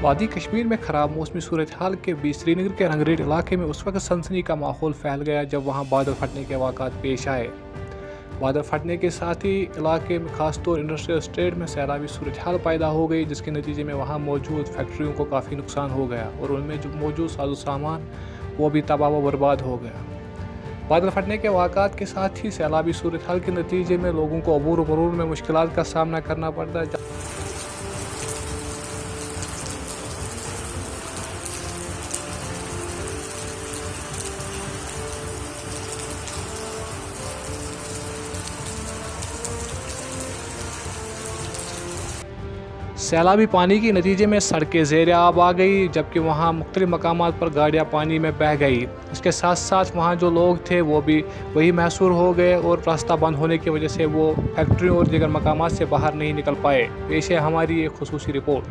वादी कश्मीर में ख़राब मौसमी सूरत हाल के बीच श्रीनगर के रंगरेड इलाके में उस वक्त सनसनी का माहौल फैल गया जब वहां बादल फटने के वाक़ात पेश आए। बादल फटने के साथ ही इलाके में खासतौर इंडस्ट्रियल स्टेट में सैलाबी सूरत हाल पैदा हो गई, जिसके नतीजे में वहां मौजूद फैक्ट्रियों को काफ़ी नुकसान हो गया और उनमें जो मौजूद साजो सामान वो भी तबाह व बर्बाद हो गया। बादल फटने के वाक़ात के साथ ही सैलाबी सूरत हाल के नतीजे में लोगों को अबूर मरूर में मुश्किलात का सामना करना पड़ता है। सैलाबी पानी के नतीजे में सड़कें ज़ेर आब आ गई, जबकि वहाँ मुख्तलिफ मकामात पर गाड़ियाँ पानी में बह गई। इसके साथ साथ वहाँ जो लोग थे वो भी वही महसूर हो गए और रास्ता बंद होने की वजह से वो फैक्ट्री और दीगर मकामात से बाहर नहीं निकल पाए। पेश है हमारी एक खुसूसी रिपोर्ट।